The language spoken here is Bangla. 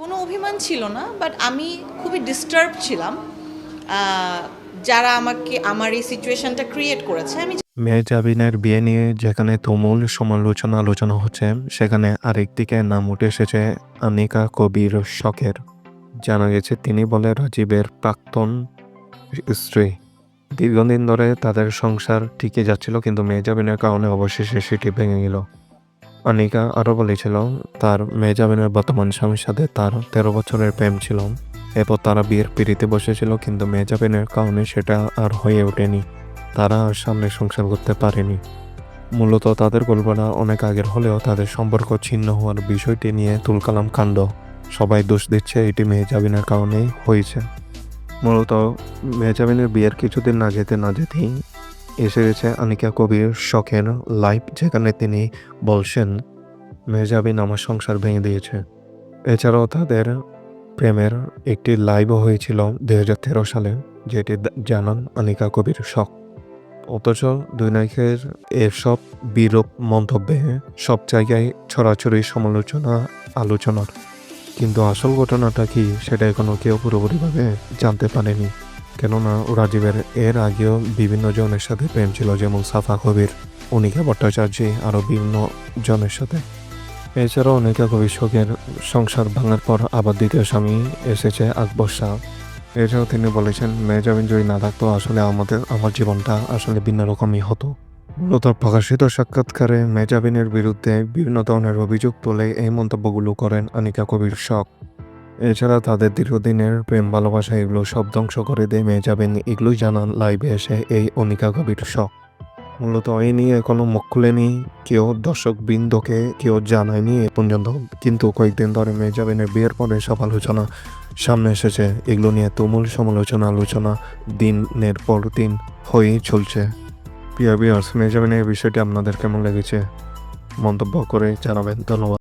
কোনো অভিমান ছিল না, বাট আমি খুবই ডিস্টার্ব ছিলাম। যারা আমাকে আমার এই সিচুয়েশনটা ক্রিয়েট করেছে, আমি মেহজাবিনের বিয়ে নিয়ে যেখানে তুমুল আলোচনা হচ্ছে, সেখানে আরেকদিকে নাম উঠে এসেছে আনিকা কবির শখের। জানা গেছে তিনি বলে রাজীবের প্রাক্তন স্ত্রী। দীর্ঘদিন ধরে তাদের সংসার ঠিকই যাচ্ছিল, কিন্তু মেহজাবিনের কারণে অবশেষে সেটি ভেঙে গেল। আনিকা আরও বলেছিল তার মেহজাবিনের বর্তমান স্বামীর সাথে তার 13 বছরের প্রেম ছিল। এরপর তারা বিয়ের পিড়িতে বসেছিল, কিন্তু মেহজাবিনের কারণে সেটা আর হয়ে ওঠেনি। তারা আর সামনে সংসার করতে পারেনি। মূলত তাদের গল্পটা অনেক আগের হলেও তাদের সম্পর্ক ছিন্ন হওয়ার বিষয়টি নিয়ে তুলকালাম কাণ্ড। সবাই দোষ দিচ্ছে এটি মেহজাবিনের কারণেই হয়েছে। মূলত মেহজাবিনের বিয়ের কিছুদিন না যেতেই এসে গেছে আনিকা কবির শখের লাইভ, যেখানে তিনি বলছেন মেহজাবিন আমার সংসার ভেঙে দিয়েছে। এছাড়াও তাদের প্রেমের একটি লাইভও হয়েছিল 2013 সালে, যেটি জানান আনিকা কবির শখ। অথচ দুই নায়িকের এসব বিরূপ মন্তব্যে সব জায়গায় ছড়াছড়ি আলোচনার, কিন্তু আসল ঘটনাটা কি সেটা এখনও কেউ পুরোপুরিভাবে জানতে পারেনি। কেননা রাজীবের এর আগেও বিভিন্ন জনের সাথে প্রেম ছিল, যেমন সাফা কবির, অনিকা ভট্টাচার্য, আরও বিভিন্ন জনের সাথে। এছাড়াও অনিকা কবির শখের সংসার ভাঙার পর আবার দ্বিতীয় স্বামী এসেছে আকবর শাহ। এছাড়াও তিনি বলেছেন মেহজাবিন যদি না থাকতো আসলে আমার জীবনটা আসলে ভিন্ন রকমই হতো। মূলত প্রকাশিত সাক্ষাৎকারে মেহজাবিনের বিরুদ্ধে বিভিন্ন ধরনের অভিযোগ তুলে এই মন্তব্যগুলো করেন আনিকা কবির শখ। এছাড়া তাদের দীর্ঘদিনের প্রেম ভালোবাসা এগুলো সব ধ্বংস করে দেয় মেহজাবিন, এগুলোই জানান লাইভে এসে এই অনিকা কবির শখ। মূলত এই নিয়ে কোনো মুখ খুলেনি কেউ, দর্শকবৃন্দকে কেউ জানায়নি এ পর্যন্ত, কিন্তু কয়েকদিন ধরে মেহজাবিনের বিয়ের পরে সব আলোচনা সামনে এসেছে। এগুলো নিয়ে তুমুল আলোচনা দিনের পর দিন হয়েই চলছে। প্রিয় ভিউয়ার্স, মেহজাবিনের বিষয়টি আপনাদের কেমন লেগেছে মন্তব্য করে জানাবেন। ধন্যবাদ।